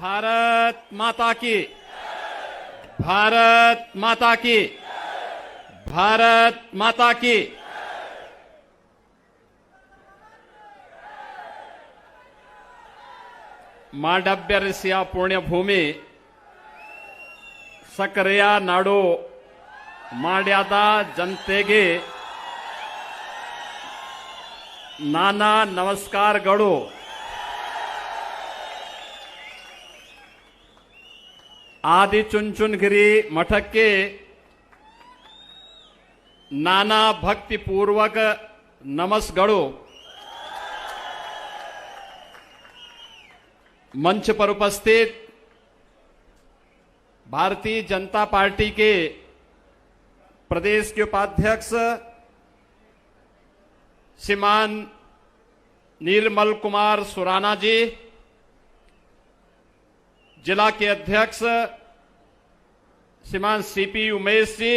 भारत माता की, भारत माता की, भारत माता की। माडब्यरस्या पुण्यभूमि सकरेया नाडो ಮಾಡ್ಯಾದ ಜನತೆಗೆ ನಾನಾ ನಮಸ್ಕಾರಗಳು. ಆದಿಚುಂಚನಗಿರಿ ಮಠಕ್ಕೆ ನಾನಾ ಭಕ್ತಿಪೂರ್ವಕ नमस्कारों. मंच पर उपस्थित भारतीय जनता पार्टी के प्रदेश के उपाध्यक्ष श्रीमान निर्मल कुमार सुराना जी, जिला के अध्यक्ष श्रीमान सीपी उमेश जी,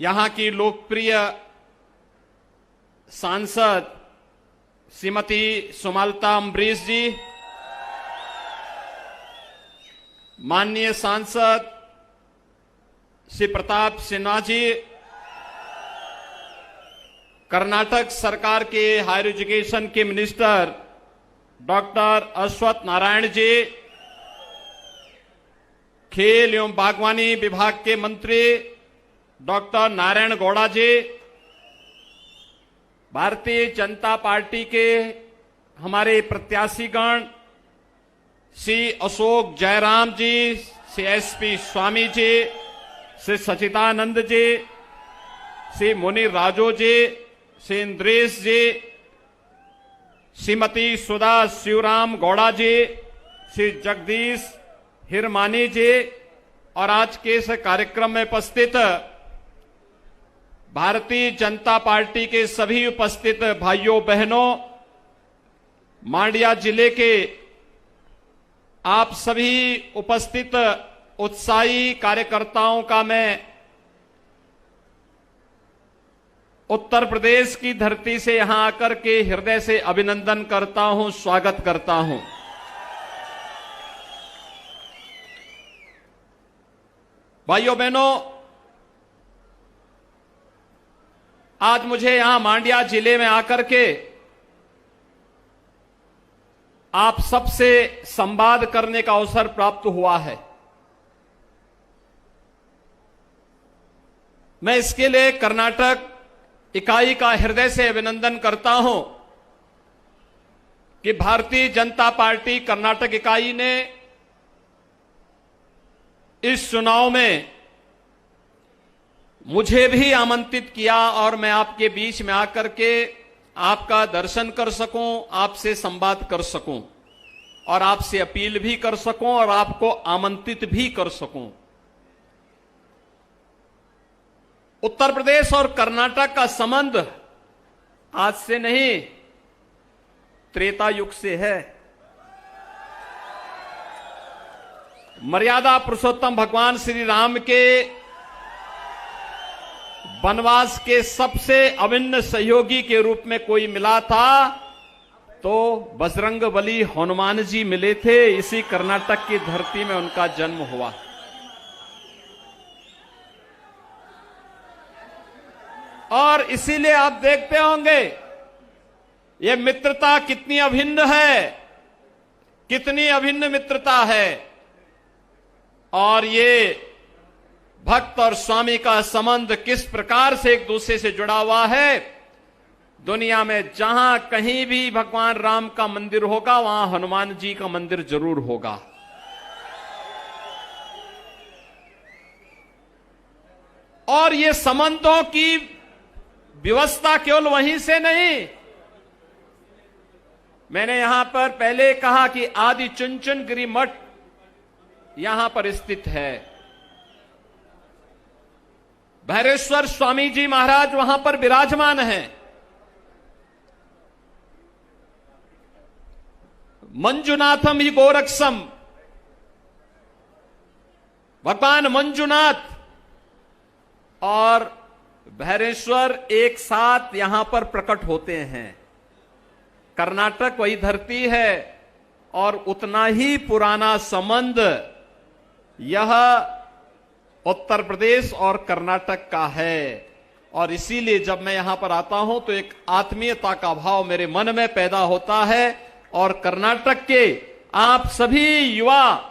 यहां की लोकप्रिय सांसद श्रीमती सुमलता अम्बरीश जी, माननीय सांसद श्री प्रताप सिन्हा जी, कर्नाटक सरकार के हायर एजुकेशन के मिनिस्टर डॉक्टर अश्वत्थ नारायण जी, खेल एवं बागवानी विभाग के मंत्री डॉक्टर नारायण गौड़ा जी, भारतीय जनता पार्टी के हमारे प्रत्याशीगण श्री अशोक जयराम जी, श्री एसपी स्वामी जी, श्री सचिदानंद जी, श्री मुनि राजो जी, श्री इंद्रेश जी, श्रीमती सुधा शिवराम गौड़ा जी, श्री जगदीश हिरमानी जी और आज के इस कार्यक्रम में उपस्थित भारतीय जनता पार्टी के सभी उपस्थित भाइयों बहनों, मांड्या जिले के आप सभी उपस्थित उत्साही कार्यकर्ताओं का मैं उत्तर प्रदेश की धरती से यहां आकर के हृदय से अभिनंदन करता हूं, स्वागत करता हूं। भाइयों बहनों, आज मुझे यहां मांड्या जिले में आकर के आप सबसे संवाद करने का अवसर प्राप्त हुआ है। मैं इसके लिए कर्नाटक इकाई का हृदय से अभिनंदन करता हूं कि भारतीय जनता पार्टी कर्नाटक इकाई ने इस चुनाव में मुझे भी आमंत्रित किया और मैं आपके बीच में आकर के आपका दर्शन कर सकूं, आपसे संवाद कर सकूं और आपसे अपील भी कर सकूं और आपको आमंत्रित भी कर सकूं। उत्तर प्रदेश और कर्नाटक का संबंध आज से नहीं, त्रेता युग से है। मर्यादा पुरुषोत्तम भगवान श्री राम के वनवास के सबसे अभिन्न सहयोगी के रूप में कोई मिला था तो बजरंगबली हनुमान जी मिले थे। इसी कर्नाटक की धरती में उनका जन्म हुआ। और इसीलिए आप देखते होंगे ये मित्रता कितनी अभिन्न है, कितनी अभिन्न मित्रता है। और ये भक्त और स्वामी का संबंध किस प्रकार से एक दूसरे से जुड़ा हुआ है। दुनिया में जहां कहीं भी भगवान राम का मंदिर होगा वहां हनुमान जी का मंदिर जरूर होगा। और ये संबंधों की व्यवस्था केवल वहीं से नहीं, मैंने यहां पर पहले कहा कि आदिचुंचनगिरी मठ यहां पर स्थित है। भैरेश्वर स्वामी जी महाराज वहां पर विराजमान हैं। मंजुनाथम ही गोरक्षम, भगवान मंजुनाथ और भैरेश्वर एक साथ यहां पर प्रकट होते हैं। कर्नाटक वही धरती है और उतना ही पुराना संबंध यह उत्तर प्रदेश और कर्नाटक का है। और इसीलिए जब मैं यहां पर आता हूं तो एक आत्मीयता का भाव मेरे मन में पैदा होता है और कर्नाटक के आप सभी युवा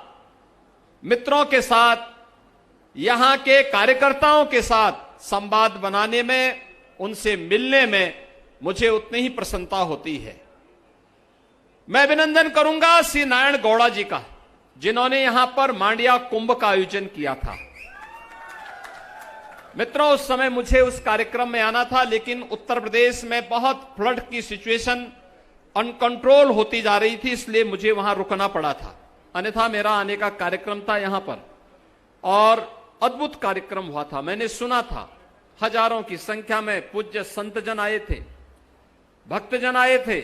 मित्रों के साथ, यहां के कार्यकर्ताओं के साथ संवाद बनाने में, उनसे मिलने में मुझे उतनी ही प्रसन्नता होती है। मैं अभिनंदन करूंगा श्री नारायण गौड़ा जी का, जिन्होंने यहां पर मांड्या कुंभ का आयोजन किया था। मित्रों, उस समय मुझे उस कार्यक्रम में आना था, लेकिन उत्तर प्रदेश में बहुत फ्लड की सिचुएशन अनकंट्रोल होती जा रही थी, इसलिए मुझे वहां रुकना पड़ा था। अन्यथा मेरा आने का कार्यक्रम था यहां पर और अद्भुत कार्यक्रम हुआ था। मैंने सुना था, हजारों की संख्या में पूज्य संतजन आए थे, भक्तजन आए थे।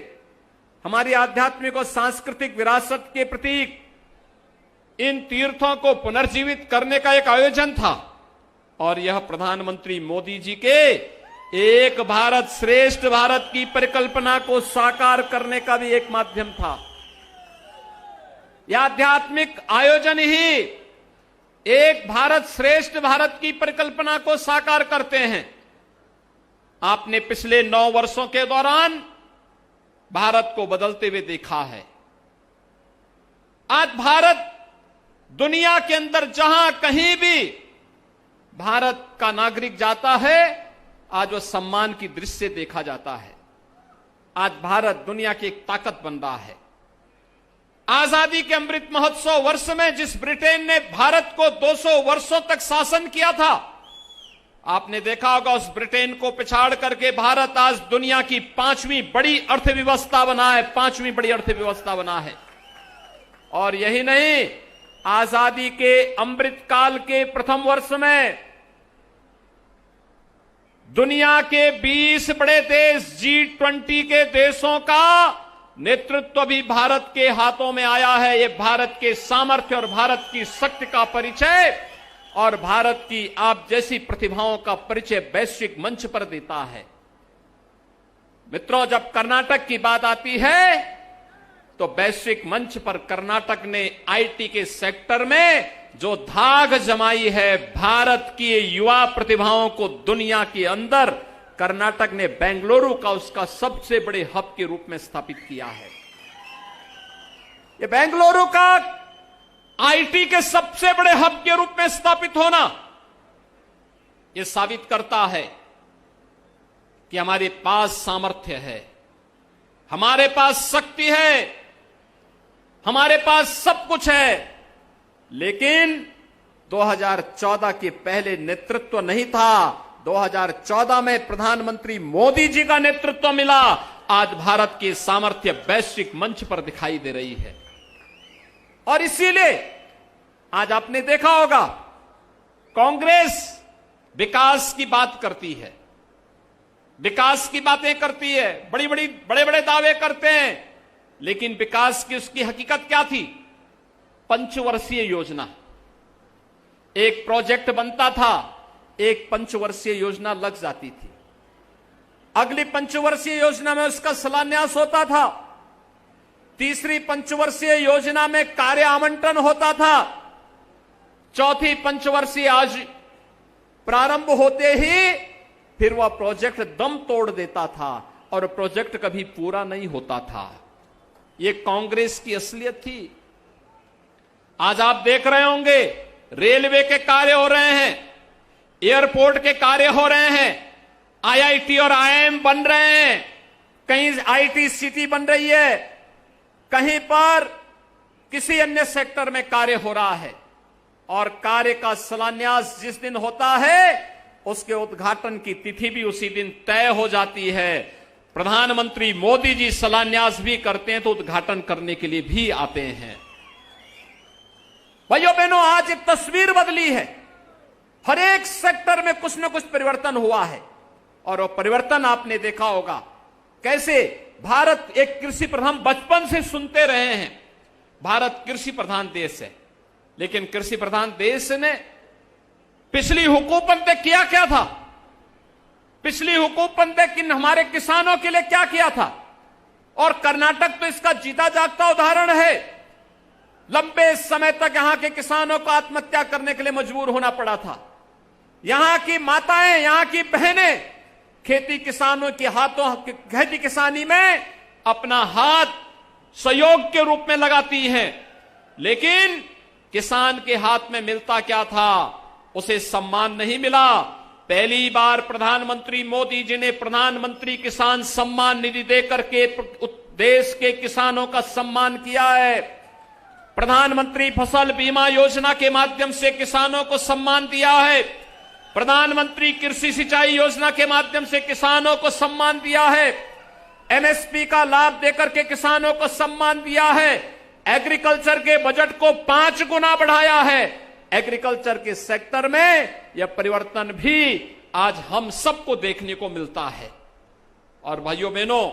हमारी आध्यात्मिक और सांस्कृतिक विरासत के प्रतीक इन तीर्थों को पुनर्जीवित करने का एक आयोजन था और यह प्रधानमंत्री मोदी जी के एक भारत श्रेष्ठ भारत की परिकल्पना को साकार करने का भी एक माध्यम था। यह आध्यात्मिक आयोजन ही एक भारत श्रेष्ठ भारत की परिकल्पना को साकार करते हैं। आपने पिछले 9 वर्षों के दौरान भारत को बदलते हुए देखा है। आज भारत दुनिया के अंदर जहां कहीं भी भारत का नागरिक जाता है, आज वह सम्मान की दृष्टि से देखा जाता है। आज भारत दुनिया की एक ताकत बन रहा है। आजादी के अमृत महोत्सव वर्ष में जिस ब्रिटेन ने भारत को 200 वर्षों तक शासन किया था, आपने देखा होगा उस ब्रिटेन को पिछाड़ करके भारत आज दुनिया की 5वीं बड़ी अर्थव्यवस्था बना है, 5वीं बड़ी अर्थव्यवस्था बना है। और यही नहीं, आजादी के अमृत काल के प्रथम वर्ष में दुनिया के 20 बड़े देश G20 के देशों का नेतृत्व भी भारत के हाथों में आया है। यह भारत के सामर्थ्य और भारत की शक्ति का परिचय और भारत की आप जैसी प्रतिभाओं का परिचय वैश्विक मंच पर देता है। मित्रों, जब कर्नाटक की बात आती है तो वैश्विक मंच पर कर्नाटक ने आईटी के सेक्टर में जो धाक जमाई है, भारत की युवा प्रतिभाओं को दुनिया के अंदर, कर्नाटक ने बेंगलुरु का उसका सबसे बड़े हब के रूप में स्थापित किया है। ये बेंगलुरु का आईटी के सबसे बड़े हब के रूप में स्थापित होना यह साबित करता है कि हमारे पास सामर्थ्य है, हमारे पास शक्ति है, हमारे पास सब कुछ है। लेकिन 2014 के पहले नेतृत्व नहीं था। 2014 में प्रधानमंत्री मोदी जी का नेतृत्व मिला। आज भारत की सामर्थ्य वैश्विक मंच पर दिखाई दे रही है और इसीलिए आज आपने देखा होगा कांग्रेस विकास की बात करती है, विकास की बातें करती है, बड़े बड़े दावे करते हैं, लेकिन विकास की उसकी हकीकत क्या थी? पंचवर्षीय योजना, एक प्रोजेक्ट बनता था, एक पंचवर्षीय योजना लग जाती थी, अगली पंचवर्षीय योजना में उसका शिलान्यास होता था, तीसरी पंचवर्षीय योजना में कार्य आवंटन होता था, चौथी पंचवर्षीय आज प्रारंभ होते ही फिर वह प्रोजेक्ट दम तोड़ देता था और प्रोजेक्ट कभी पूरा नहीं होता था। यह कांग्रेस की असलियत थी। आज आप देख रहे होंगे रेलवे के कार्य हो रहे हैं, एयरपोर्ट के कार्य हो रहे हैं, आईआईटी और आईआईएम बन रहे हैं, कहीं आईटी सिटी बन रही है, कहीं पर किसी अन्य सेक्टर में कार्य हो रहा है और कार्य का शिलान्यास जिस दिन होता है उसके उद्घाटन की तिथि भी उसी दिन तय हो जाती है। प्रधानमंत्री मोदी जी शिलान्यास भी करते हैं तो उद्घाटन करने के लिए भी आते हैं। भाइयों बहनों, आज एक तस्वीर बदली है, हर एक सेक्टर में कुछ न कुछ परिवर्तन हुआ है और वो परिवर्तन आपने देखा होगा कैसे भारत एक कृषि प्रधान, बचपन से सुनते रहे हैं भारत कृषि प्रधान देश है, लेकिन कृषि प्रधान देश ने पिछली हुकूमत ने किया क्या था? पिछली हुकूमत ने हमारे किसानों के लिए क्या किया था? और कर्नाटक तो इसका जीता जागता उदाहरण है। लंबे समय तक यहां के किसानों को आत्महत्या करने के लिए मजबूर होना पड़ा था। यहां की माताएं, यहां की बहनें खेती किसानी में अपना हाथ सहयोग के रूप में लगाती हैं, लेकिन किसान के हाथ में मिलता क्या था? उसे सम्मान नहीं मिला। पहली बार प्रधानमंत्री मोदी जी ने प्रधानमंत्री किसान सम्मान निधि देकर के देश के किसानों का सम्मान किया है। प्रधानमंत्री फसल बीमा योजना के माध्यम से किसानों को सम्मान दिया है। प्रधानमंत्री कृषि सिंचाई योजना के माध्यम से किसानों को सम्मान दिया है। एमएसपी का लाभ देकर के किसानों को सम्मान दिया है। एग्रीकल्चर के बजट को 5 गुना बढ़ाया है। एग्रीकल्चर के सेक्टर में यह परिवर्तन भी आज हम सबको देखने को मिलता है। और भाइयों बहनों,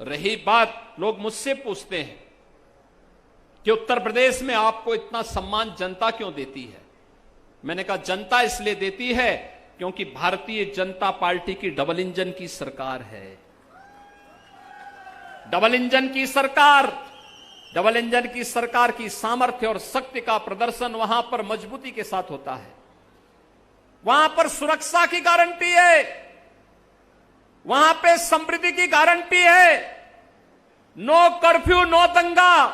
रही बात, लोग मुझसे पूछते हैं कि उत्तर प्रदेश में आपको इतना सम्मान जनता क्यों देती है? मैंने कहा जनता इसलिए देती है क्योंकि भारतीय जनता पार्टी की डबल इंजन की सरकार है। डबल इंजन की सरकार की सामर्थ्य और शक्ति का प्रदर्शन वहां पर मजबूती के साथ होता है। वहां पर सुरक्षा की गारंटी है, वहां पे समृद्धि की गारंटी है। नो कर्फ्यू, नो दंगा,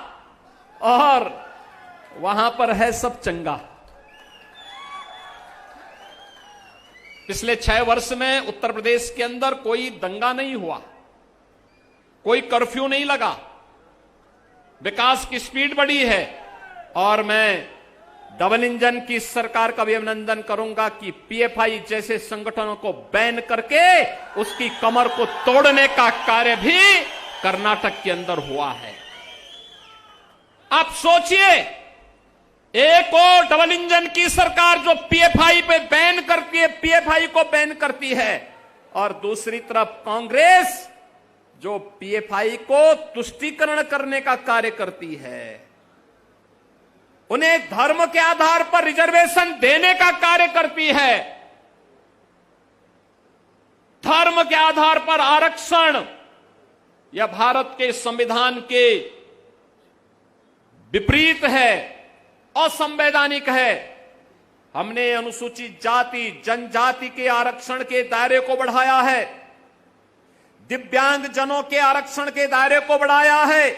और वहां पर है सब चंगा। पिछले 6 वर्ष में उत्तर प्रदेश के अंदर कोई दंगा नहीं हुआ, कोई कर्फ्यू नहीं लगा, विकास की स्पीड बढ़ी है। और मैं डबल इंजन की सरकार का भी अभिनंदन करूंगा कि पीएफआई जैसे संगठनों को बैन करके उसकी कमर को तोड़ने का कार्य भी कर्नाटक के अंदर हुआ है। आप सोचिए, एक और डबल इंजन की सरकार जो पीएफआई पे बैन करती है, पीएफआई को बैन करती है, और दूसरी तरफ कांग्रेस जो पीएफआई को तुष्टीकरण करने का कार्य करती है, उन्हें धर्म के आधार पर रिजर्वेशन देने का कार्य करती है। धर्म के आधार पर आरक्षण यह भारत के संविधान के विपरीत है, असंवैधानिक है। हमने अनुसूचित जाति जनजाति के आरक्षण के दायरे को बढ़ाया है, दिव्यांग जनों के आरक्षण के दायरे को बढ़ाया है,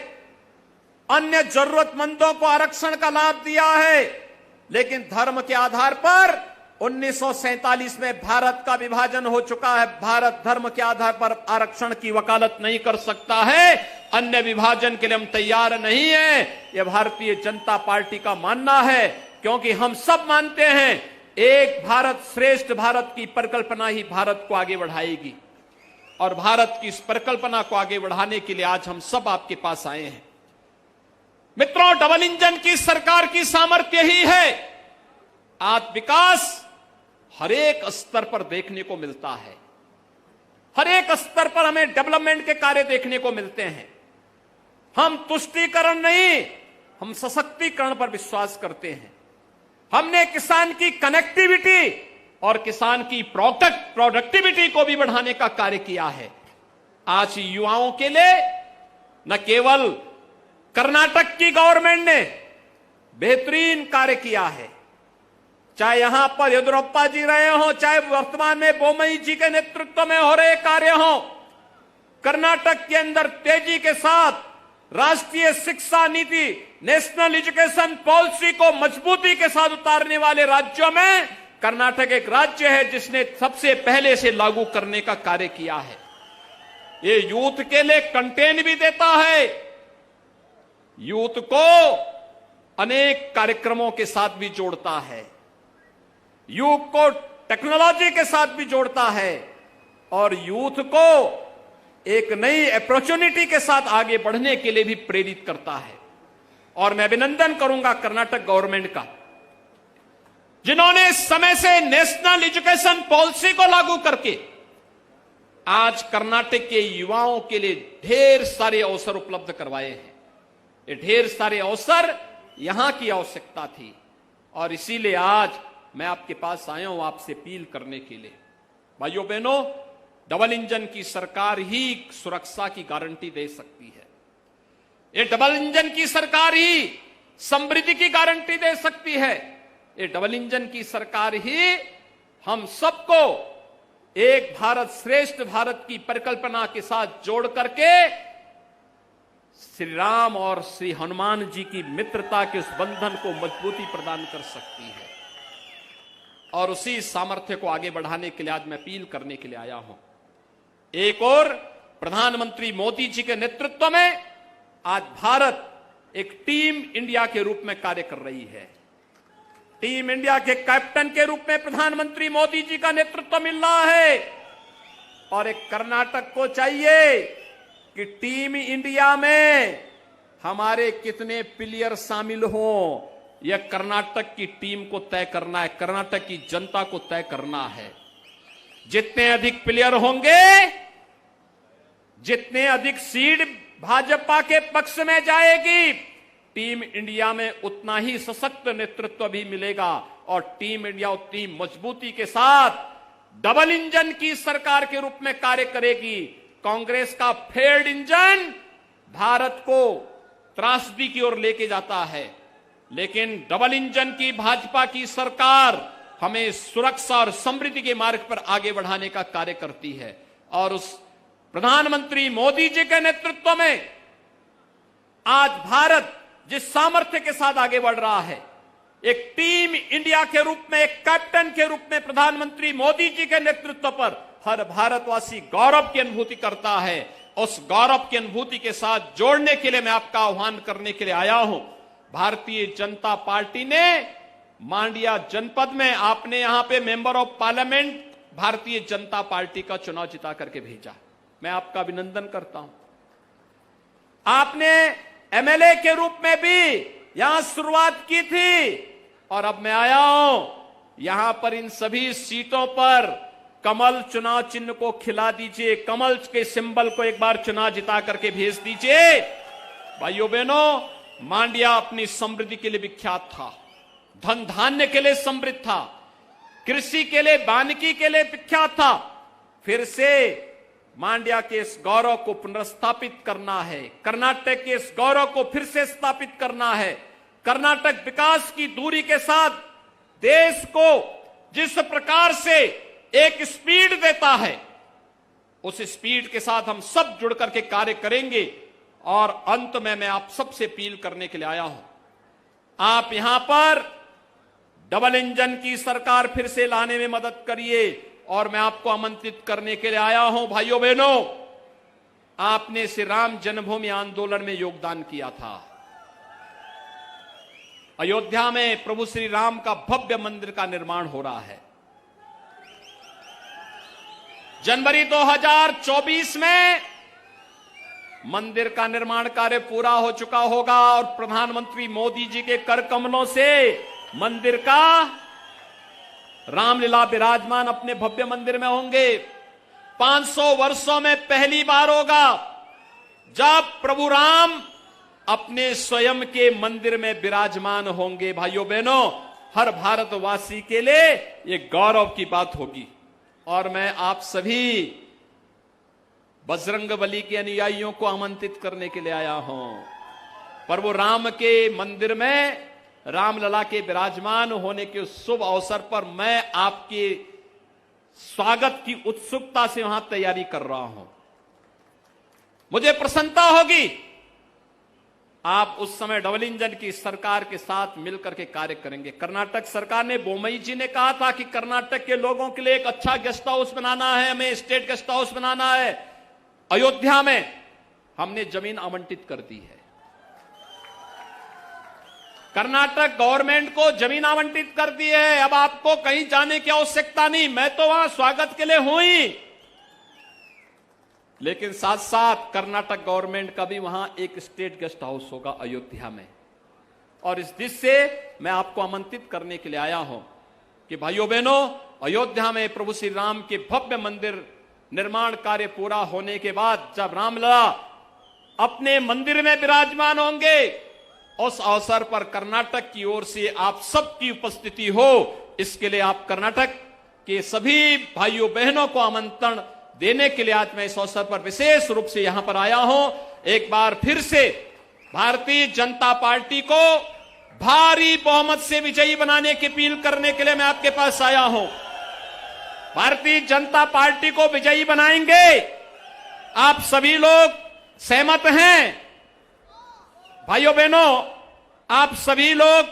अन्य जरूरतमंदों को आरक्षण का लाभ दिया है। लेकिन धर्म के आधार पर 1947 में भारत का विभाजन हो चुका है। भारत धर्म के आधार पर आरक्षण की वकालत नहीं कर सकता है। अन्य विभाजन के लिए हम तैयार नहीं है, यह भारतीय जनता पार्टी का मानना है, क्योंकि हम सब मानते हैं एक भारत श्रेष्ठ भारत की परिकल्पना ही भारत को आगे बढ़ाएगी। और भारत की इस परिकल्पना को आगे बढ़ाने के लिए आज हम सब आपके पास आए हैं। मित्रों, डबल इंजन की सरकार की सामर्थ्य ही है आज विकास हर एक स्तर पर देखने को मिलता है। हर एक स्तर पर हमें डेवलपमेंट के कार्य देखने को मिलते हैं। हम तुष्टीकरण नहीं, हम सशक्तिकरण पर विश्वास करते हैं। हमने किसान की कनेक्टिविटी और किसान की प्रोडक्टिविटी को भी बढ़ाने का कार्य किया है। आज युवाओं के लिए न केवल कर्नाटक की गवर्नमेंट ने बेहतरीन कार्य किया है, चाहे यहां पर येदियुरप्पा जी रहे हो, चाहे वर्तमान में बोम्मई जी के नेतृत्व में हो रहे कार्य हो, कर्नाटक के अंदर तेजी के साथ राष्ट्रीय शिक्षा नीति, नेशनल एजुकेशन पॉलिसी को मजबूती के साथ उतारने वाले राज्यों में कर्नाटक एक राज्य है जिसने सबसे पहले से लागू करने का कार्य किया है। ये यूथ के लिए कंटेंट भी देता है, यूथ को अनेक कार्यक्रमों के साथ भी जोड़ता है, यूथ को टेक्नोलॉजी के साथ भी जोड़ता है, और यूथ को एक नई अपॉर्चुनिटी के साथ आगे बढ़ने के लिए भी प्रेरित करता है। और मैं अभिनंदन करूंगा कर्नाटक गवर्नमेंट का, जिन्होंने समय से नेशनल एजुकेशन पॉलिसी को लागू करके आज कर्नाटक के युवाओं के लिए ढेर सारे अवसर उपलब्ध करवाए हैं। ये ढेर सारे अवसर यहां की आवश्यकता थी, और इसीलिए आज मैं आपके पास आया हूं आपसे अपील करने के लिए। भाइयों बहनों, डबल इंजन की सरकार ही सुरक्षा की गारंटी दे सकती है। ये डबल इंजन की सरकार ही समृद्धि की गारंटी दे सकती है। ये डबल इंजन की सरकार ही हम सबको एक भारत श्रेष्ठ भारत की परिकल्पना के साथ जोड़ करके श्री राम और श्री हनुमान जी की मित्रता के उस बंधन को मजबूती प्रदान कर सकती है। और उसी सामर्थ्य को आगे बढ़ाने के लिए आज मैं अपील करने के लिए आया हूं। एक और प्रधानमंत्री मोदी जी के नेतृत्व में आज भारत एक टीम इंडिया के रूप में कार्य कर रही है। टीम इंडिया के कैप्टन के रूप में प्रधानमंत्री मोदी जी का नेतृत्व मिल रहा है। और एक कर्नाटक को चाहिए कि टीम इंडिया में हमारे कितने प्लेयर शामिल हों, यह कर्नाटक की टीम को तय करना है, कर्नाटक की जनता को तय करना है। जितने अधिक प्लेयर होंगे, जितने अधिक सीट भाजपा के पक्ष में जाएगी, टीम इंडिया में उतना ही सशक्त नेतृत्व भी मिलेगा और टीम इंडिया उतनी मजबूती के साथ डबल इंजन की सरकार के रूप में कार्य करेगी। कांग्रेस का फेल्ड इंजन भारत को त्रासदी की ओर लेके जाता है, लेकिन डबल इंजन की भाजपा की सरकार हमें सुरक्षा और समृद्धि के मार्ग पर आगे बढ़ाने का कार्य करती है। और उस प्रधानमंत्री मोदी जी के नेतृत्व में आज भारत जिस सामर्थ्य के साथ आगे बढ़ रहा है, एक टीम इंडिया के रूप में, एक कैप्टन के रूप में प्रधानमंत्री मोदी जी के नेतृत्व पर हर भारतवासी गौरव की अनुभूति करता है। उस गौरव की अनुभूति के साथ जोड़ने के लिए मैं आपका आह्वान करने के लिए आया हूं। भारतीय जनता पार्टी ने मांड्या जनपद में आपने यहां पे member of parliament Bharatiya Janata party का चुनाव जिता करके भेजा, मैं आपका अभिनंदन करता हूं। आपने एमएलए के रूप में भी यहां शुरुआत की थी और अब मैं आया हूं यहां पर इन सभी सीटों पर कमल चुनाव चिन्ह को खिला दीजिए, कमल के सिंबल को एक बार चुनाव जिता करके भेज दीजिए। भाइयों बहनों, मांड्या अपनी समृद्धि के लिए विख्यात था, धन धान्य के लिए समृद्ध था, कृषि के लिए, वानिकी के लिए विख्यात था। फिर से मांड्या के इस गौरव को पुनर्स्थापित करना है, कर्नाटक के इस गौरव को फिर से स्थापित करना है। कर्नाटक विकास की दूरी के साथ देश को जिस प्रकार से एक स्पीड देता है, उस स्पीड के साथ हम सब जुड़ करके कार्य करेंगे। और अंत में मैं आप सबसे अपील करने के लिए आया हूं, आप यहां पर डबल इंजन की सरकार फिर से लाने में मदद करिए। और मैं आपको आमंत्रित करने के लिए आया हूं, भाइयों बहनों, आपने श्री राम जन्मभूमि आंदोलन में योगदान किया था। अयोध्या में प्रभु श्री राम का भव्य मंदिर का निर्माण हो रहा है। जनवरी 2024 में मंदिर का निर्माण कार्य पूरा हो चुका होगा और प्रधानमंत्री मोदी जी के कर कमलों से मंदिर का रामलीला विराजमान अपने भव्य मंदिर में होंगे। 500 वर्षों में पहली बार होगा जब प्रभु राम अपने स्वयं के मंदिर में विराजमान होंगे। भाइयों बहनों, हर भारतवासी के लिए यह गौरव की बात होगी। और मैं आप सभी बजरंगबली के अनुयायियों को आमंत्रित करने के लिए आया हूं। प्रभु राम के मंदिर में रामलला के विराजमान होने के शुभ अवसर पर मैं आपके स्वागत की उत्सुकता से वहां तैयारी कर रहा हूं। मुझे प्रसन्नता होगी आप उस समय डबल इंजन की सरकार के साथ मिलकर के कार्य करेंगे। कर्नाटक सरकार ने, बोमई जी ने कहा था कि कर्नाटक के लोगों के लिए एक अच्छा गेस्ट हाउस बनाना है, हमें स्टेट गेस्ट हाउस बनाना है। अयोध्या में हमने जमीन आवंटित कर दी है, कर्नाटक गवर्नमेंट को जमीन आवंटित कर दी है। अब आपको कहीं जाने की आवश्यकता नहीं, मैं तो वहां स्वागत के लिए हूं ही, लेकिन साथ साथ कर्नाटक गवर्नमेंट का भी वहां एक स्टेट गेस्ट हाउस होगा अयोध्या में। और इस दिशा से मैं आपको आमंत्रित करने के लिए आया हूं कि भाइयों बहनों, अयोध्या में प्रभु श्री राम के भव्य मंदिर निर्माण कार्य पूरा होने के बाद जब रामलला अपने मंदिर में विराजमान होंगे, उस अवसर पर कर्नाटक की ओर से आप सबकी उपस्थिति हो, इसके लिए आप कर्नाटक के सभी भाइयों बहनों को आमंत्रण देने के लिए आज मैं इस अवसर पर विशेष रूप से यहां पर आया हूं। एक बार फिर से भारतीय जनता पार्टी को भारी बहुमत से विजयी बनाने की अपील करने के लिए मैं आपके पास आया हूं। भारतीय जनता पार्टी को विजयी बनाएंगे। आप सभी लोग सहमत हैं? भाइयों बहनों, आप सभी लोग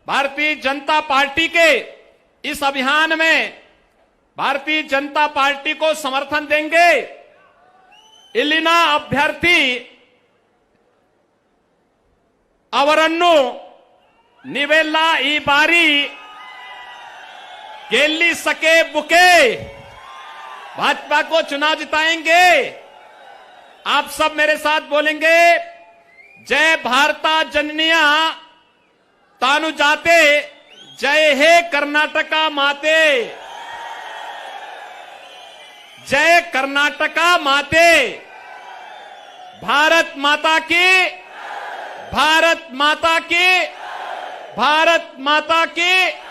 भारतीय जनता पार्टी के इस अभियान में भारतीय जनता पार्टी को समर्थन देंगे। इलिना अभ्यर्थी ಅವರನ್ನು ನೀವೆಲ್ಲ ಈ ಬಾರಿ ಗೆಲ್ಲಿಸಕ್ಕೆ बुके भाजपा को चुनाव जिताएंगे। आप सब मेरे साथ बोलेंगे, जय भारता जननिया तानु जाते, जय हे कर्नाटका माते, जय कर्नाटका माते, भारत माता की, भारत माता की, भारत माता की।